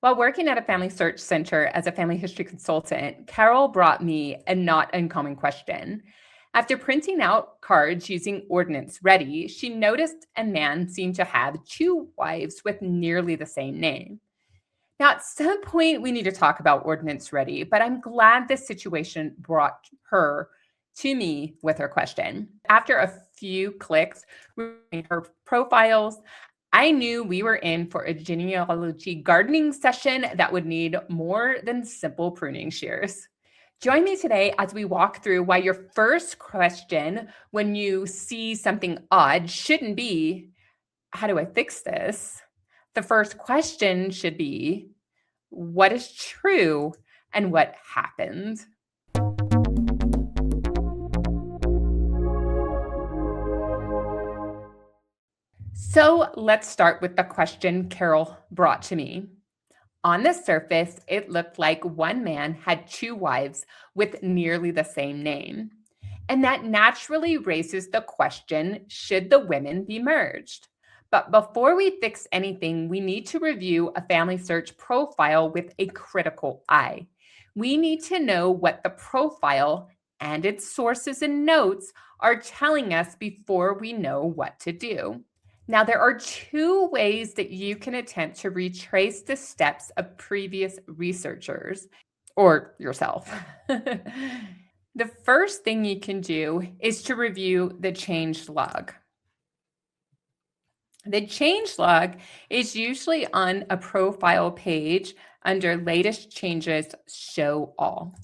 While working at a family search center as a family history consultant, Carol brought me a not uncommon question. After printing out cards using Ordnance Ready, she noticed a man seemed to have two wives with nearly the same name. Now, at some point, we need to talk about Ordnance Ready, but I'm glad this situation brought her to me with her question. After a few clicks reading her profiles, I knew we were in for a genealogy gardening session that would need more than simple pruning shears. Join me today as we walk through why your first question when you see something odd shouldn't be, how do I fix this? The first question should be, what is true and what happened? So let's start with the question Carol brought to me. On the surface, it looked like one man had two wives with nearly the same name. And that naturally raises the question, should the women be merged? But before we fix anything, we need to review a family search profile with a critical eye. We need to know what the profile and its sources and notes are telling us before we know what to do. Now, there are two ways that you can attempt to retrace the steps of previous researchers or yourself. The first thing you can do is to review the change log. The change log is usually on a profile page under latest changes, show all.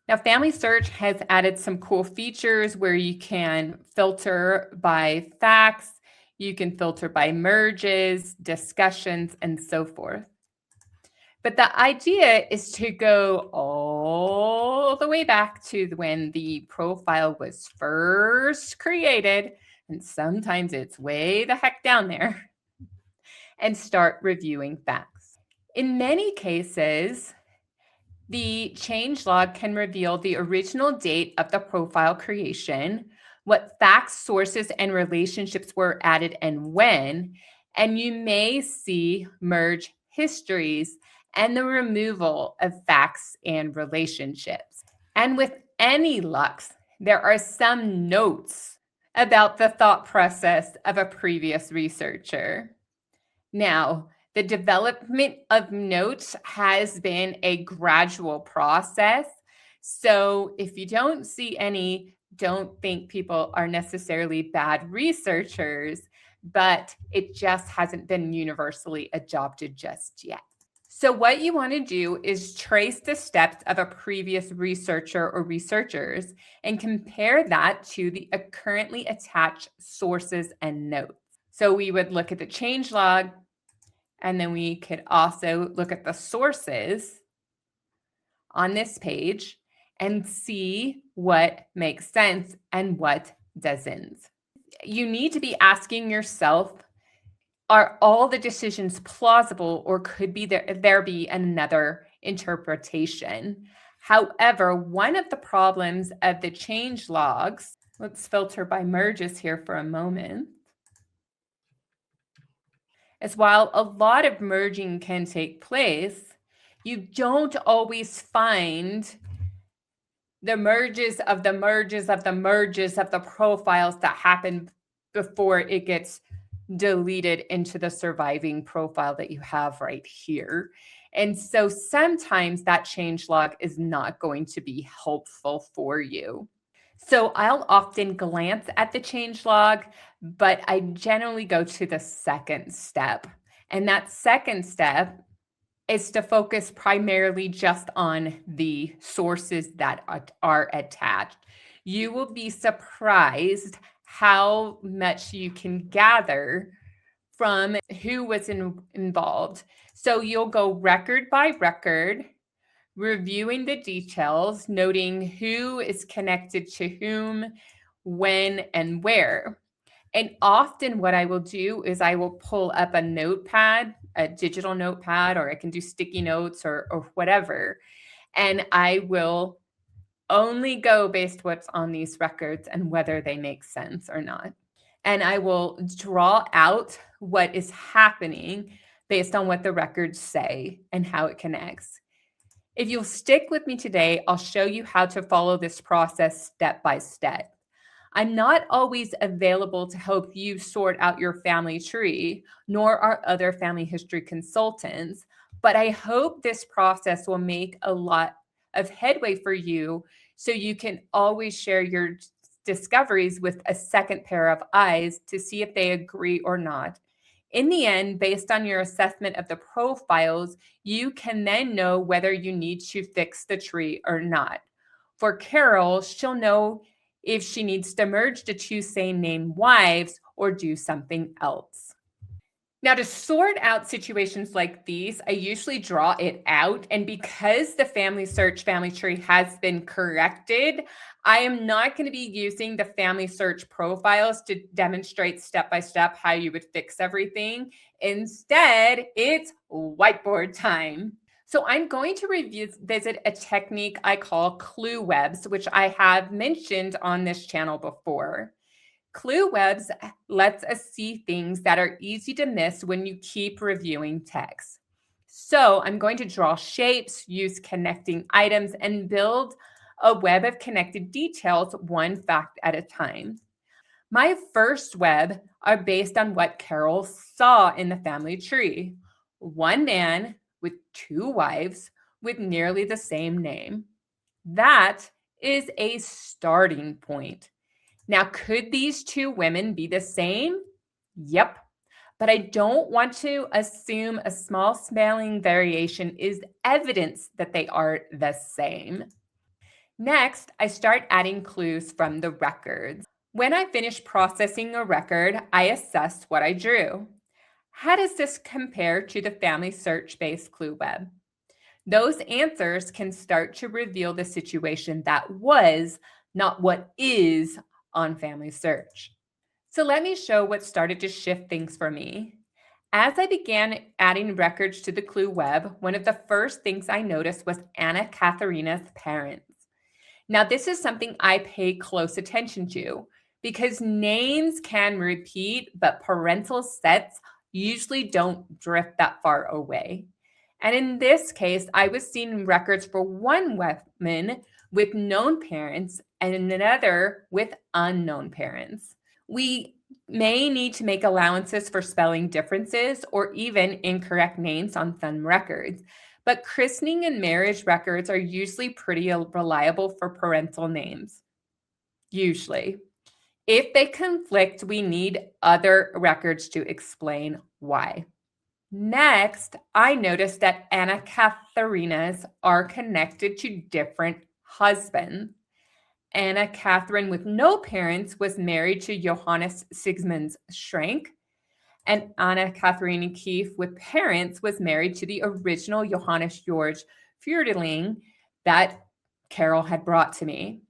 Now, Family Search has added some cool features where you can filter by facts, you can filter by merges, discussions, and so forth. But the idea is to go all the way back to when the profile was first created, and sometimes it's way the heck down there, and start reviewing facts. In many cases, the change log can reveal the original date of the profile creation, what facts, sources, and relationships were added and when, and you may see merge histories and the removal of facts and relationships. And with any luck, there are some notes about the thought process of a previous researcher. Now, the development of notes has been a gradual process. So if you don't see any, don't think people are necessarily bad researchers, but it just hasn't been universally adopted just yet. So what you want to do is trace the steps of a previous researcher or researchers and compare that to the currently attached sources and notes. So we would look at the change log, and then we could also look at the sources on this page and see what makes sense and what doesn't. You need to be asking yourself, are all the decisions plausible, or could there be another interpretation? However, one of the problems of the change logs, let's filter by merges here for a moment, is while a lot of merging can take place, you don't always find the merges of the merges of the merges of the profiles that happen before it gets deleted into the surviving profile that you have right here. And so sometimes that change log is not going to be helpful for you. So I'll often glance at the change log, but I generally go to the second step. And that second step is to focus primarily just on the sources that are attached. You will be surprised how much you can gather from who was involved. So you'll go record by record, reviewing the details, noting who is connected to whom, when, and where. And often what I will do is I will pull up a notepad, a digital notepad, or I can do sticky notes or whatever. And I will only go based what's on these records and whether they make sense or not. And I will draw out what is happening based on what the records say and how it connects. If you'll stick with me today, I'll show you how to follow this process step by step. I'm not always available to help you sort out your family tree, nor are other family history consultants, but I hope this process will make a lot of headway for you so you can always share your discoveries with a second pair of eyes to see if they agree or not. In the end, based on your assessment of the profiles, you can then know whether you need to fix the tree or not. For Carol, she'll know if she needs to merge the two same name wives or do something else. Now, to sort out situations like these, I usually draw it out. And because the FamilySearch family tree has been corrected, I am not going to be using the FamilySearch profiles to demonstrate step by step how you would fix everything. Instead, it's whiteboard time. So I'm going to revisit a technique I call clue webs, which I have mentioned on this channel before. Clue webs lets us see things that are easy to miss when you keep reviewing text. So I'm going to draw shapes, use connecting items, and build a web of connected details one fact at a time. My first web are based on what Carol saw in the family tree. One man with two wives with nearly the same name. That is a starting point. Now, could these two women be the same? Yep. But I don't want to assume a small spelling variation is evidence that they are the same. Next, I start adding clues from the records. When I finish processing a record, I assess what I drew. How does this compare to the FamilySearch-based clue web? Those answers can start to reveal the situation that was, not what is, on FamilySearch. So let me show what started to shift things for me. As I began adding records to the clue web, one of the first things I noticed was Anna Katharina's parents. Now, this is something I pay close attention to because names can repeat, but parental sets usually don't drift that far away. And in this case, I was seeing records for one woman with known parents and another with unknown parents. We may need to make allowances for spelling differences or even incorrect names on some records, but christening and marriage records are usually pretty reliable for parental names. Usually. If they conflict, we need other records to explain why. Next, I noticed that Anna Katharina's are connected to different husbands. Anna Catherine with no parents was married to Johannes Sigmund Schrank, and Anna Catherine Keefe with parents was married to the original Johannes Georg Fürdeling that Carol had brought to me.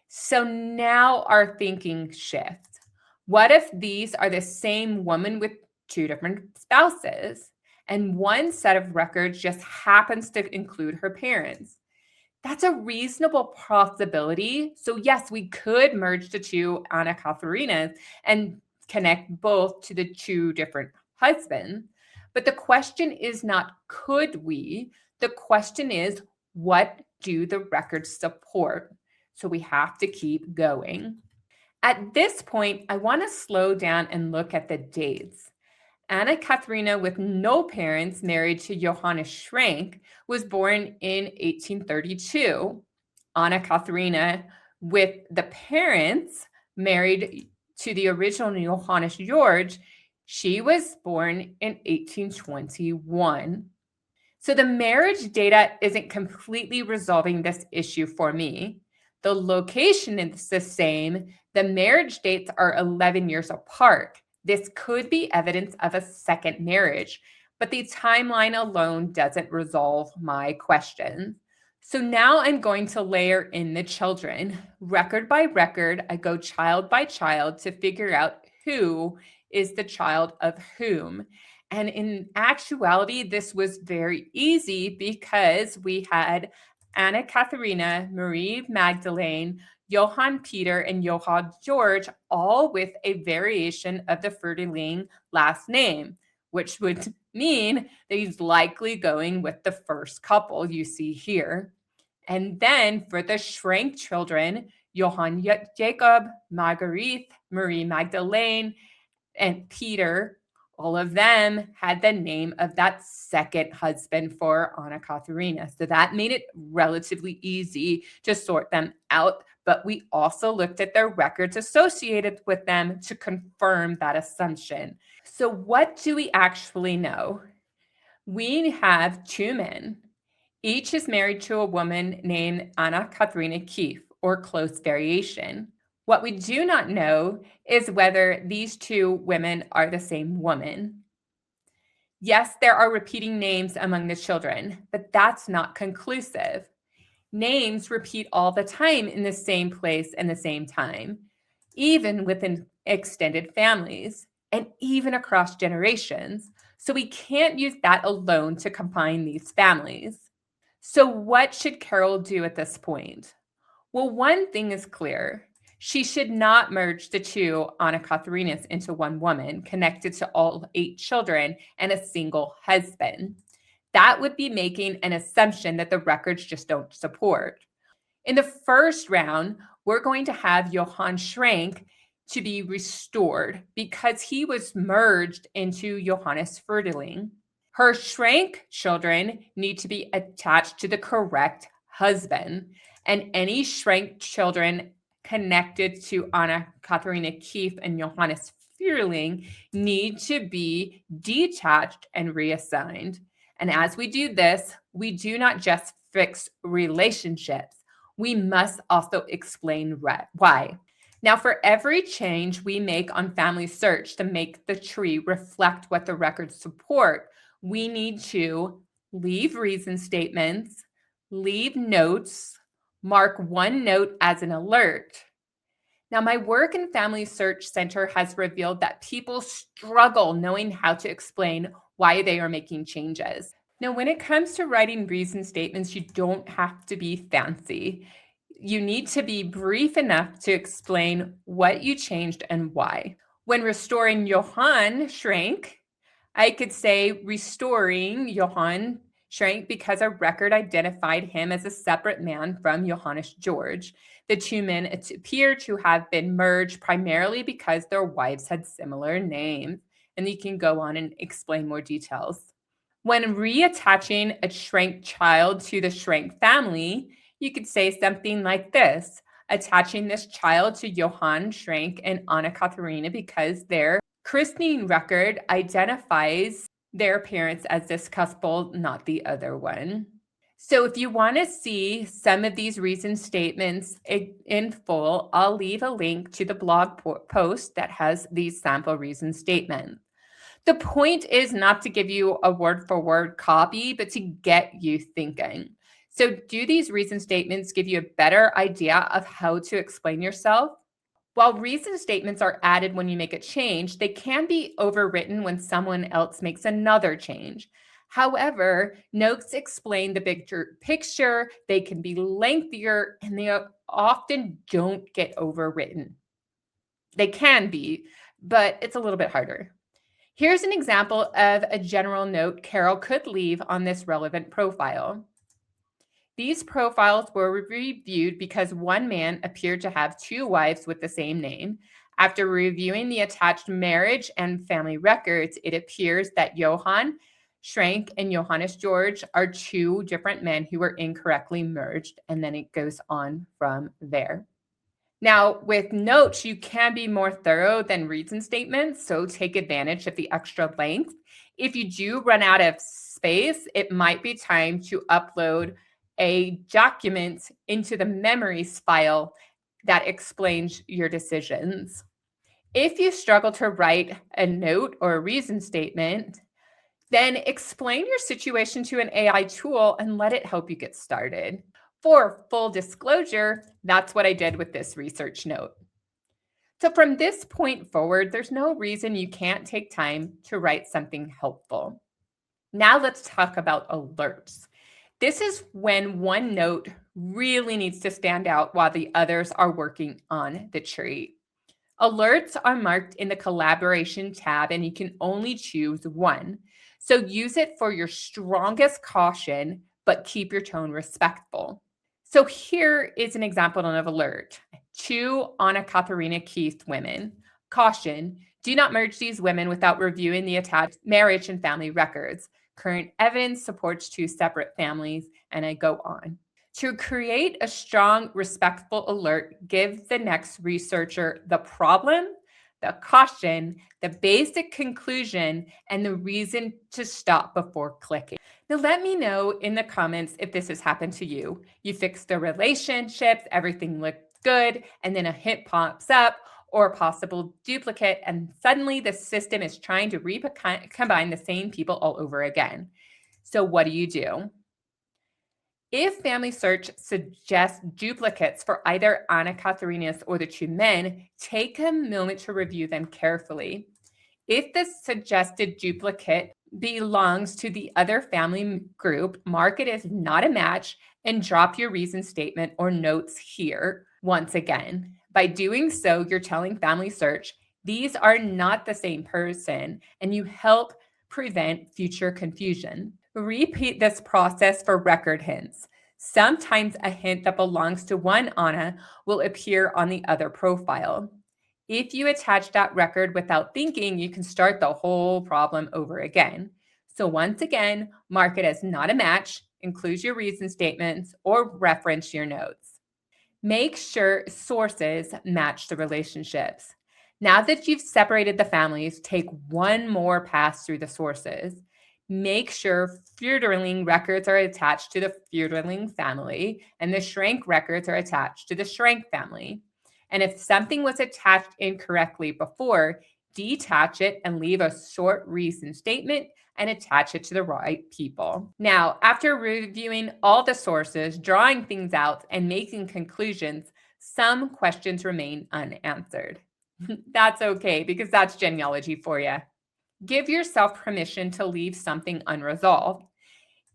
So now our thinking shifts. What if these are the same woman with two different spouses, and one set of records just happens to include her parents? That's a reasonable possibility. So yes, we could merge the two Anna Katharinas and connect both to the two different husbands. But the question is not could we? The question is, what do the records support? So we have to keep going. At this point, I want to slow down and look at the dates. Anna Katharina, with no parents, married to Johannes Schrank, was born in 1832. Anna Katharina, with the parents, married to the original Johannes Georg, she was born in 1821. So the marriage data isn't completely resolving this issue for me. The location is the same. The marriage dates are 11 years apart. This could be evidence of a second marriage, but the timeline alone doesn't resolve my question. So now I'm going to layer in the children. Record by record, I go child by child to figure out who is the child of whom. And in actuality, this was very easy because we had Anna Katharina, Marie Magdalene, Johann Peter, and Johann George, all with a variation of the Fürdeling last name, which would mean that he's likely going with the first couple you see here. And then for the Schrank children, Johann Jacob, Marguerite, Marie Magdalene, and Peter, all of them had the name of that second husband for Anna Katharina. So that made it relatively easy to sort them out. But we also looked at their records associated with them to confirm that assumption. So what do we actually know? We have two men. Each is married to a woman named Anna Katharina Keefe, or close variation. What we do not know is whether these two women are the same woman. Yes, there are repeating names among the children, but that's not conclusive. Names repeat all the time in the same place and the same time, even within extended families and even across generations. So we can't use that alone to combine these families. So what should Carol do at this point? Well, one thing is clear. She should not merge the two Anna Katharinas into one woman connected to all 8 children and a single husband. That would be making an assumption that the records just don't support. In the first round, we're going to have Johann Schrank to be restored because he was merged into Johannes Ferdeling. Her Schrank children need to be attached to the correct husband, and any Schrank children connected to Anna Katharina Keefe and Johannes Ferdeling need to be detached and reassigned. And as we do this, we do not just fix relationships. We must also explain why. Now, for every change we make on FamilySearch to make the tree reflect what the records support, we need to leave reason statements, leave notes, mark one note as an alert. Now, my work in FamilySearch Center has revealed that people struggle knowing how to explain why they are making changes. Now, when it comes to writing reason statements, you don't have to be fancy. You need to be brief enough to explain what you changed and why. When restoring Johann Schrank, I could say restoring Johann Schrank because a record identified him as a separate man from Johannes George. The two men appear to have been merged primarily because their wives had similar names. And you can go on and explain more details. When reattaching a Schrank child to the Schrank family, you could say something like this: attaching this child to Johann Schrank and Anna Katharina because their christening record identifies their parents as this couple, not the other one. So if you want to see some of these reason statements in full, I'll leave a link to the blog post that has these sample reason statements. The point is not to give you a word-for-word copy, but to get you thinking. So do these reason statements give you a better idea of how to explain yourself? While reason statements are added when you make a change, they can be overwritten when someone else makes another change. However, notes explain the bigger picture, they can be lengthier, and they often don't get overwritten. They can be, but it's a little bit harder. Here's an example of a general note Carol could leave on this relevant profile. These profiles were reviewed because one man appeared to have 2 wives with the same name. After reviewing the attached marriage and family records, it appears that Johann Schrank and Johannes George are 2 different men who were incorrectly merged, and then it goes on from there. Now, with notes, you can be more thorough than reason statements, so take advantage of the extra length. If you do run out of space, it might be time to upload a document into the memories file that explains your decisions. If you struggle to write a note or a reason statement, then explain your situation to an AI tool and let it help you get started. For full disclosure, that's what I did with this research note. So from this point forward, there's no reason you can't take time to write something helpful. Now let's talk about alerts. This is when one note really needs to stand out while the others are working on the tree. Alerts are marked in the collaboration tab, and you can only choose one. So use it for your strongest caution, but keep your tone respectful. So here is an example of alert. 2 Anna Katharina Keith women. Caution, do not merge these women without reviewing the attached marriage and family records. Current evidence supports 2 separate families, and I go on. To create a strong, respectful alert, give the next researcher the problem, the caution, the basic conclusion, and the reason to stop before clicking. Now, let me know in the comments if this has happened to you. You fixed the relationships, everything looked good, and then a hint pops up or a possible duplicate, and suddenly the system is trying to combine the same people all over again. So what do you do? If FamilySearch suggests duplicates for either Anna Katharinas or the 2 men, take a moment to review them carefully. If the suggested duplicate belongs to the other family group, mark it as not a match and drop your reason statement or notes here. Once again, by doing so, you're telling FamilySearch these are not the same person, and you help prevent future confusion. Repeat this process for record hints. Sometimes a hint that belongs to one Anna will appear on the other profile. If you attach that record without thinking, you can start the whole problem over again. So once again, mark it as not a match, include your reason statements, or reference your notes. Make sure sources match the relationships. Now that you've separated the families, take one more pass through the sources. Make sure Feuderling records are attached to the Feuderling family and the Schrank records are attached to the Schrank family. And if something was attached incorrectly before, detach it and leave a short reason statement and attach it to the right people. Now, after reviewing all the sources, drawing things out, and making conclusions, some questions remain unanswered. That's okay, because that's genealogy for you. Give yourself permission to leave something unresolved.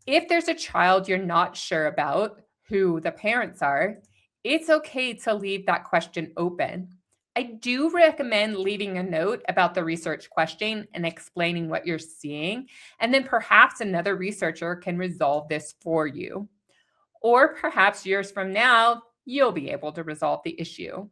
If there's a child you're not sure about who the parents are, it's okay to leave that question open. I do recommend leaving a note about the research question and explaining what you're seeing, and then perhaps another researcher can resolve this for you. Or perhaps years from now, you'll be able to resolve the issue.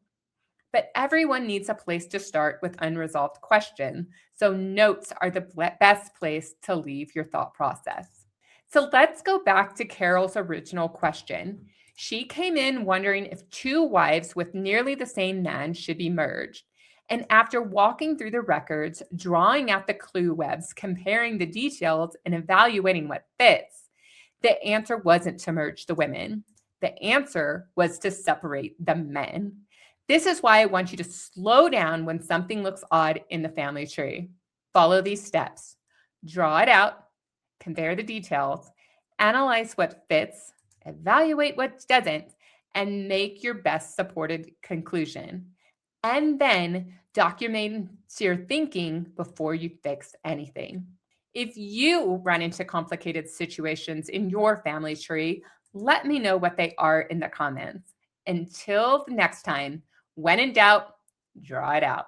But everyone needs a place to start with unresolved questions, so notes are the best place to leave your thought process. So let's go back to Carol's original question. She came in wondering if 2 wives with nearly the same man should be merged. And after walking through the records, drawing out the clue webs, comparing the details, and evaluating what fits, the answer wasn't to merge the women. The answer was to separate the men. This is why I want you to slow down when something looks odd in the family tree. Follow these steps. Draw it out, compare the details, analyze what fits, evaluate what doesn't, and make your best supported conclusion. And then document your thinking before you fix anything. If you run into complicated situations in your family tree, let me know what they are in the comments. Until the next time, when in doubt, draw it out.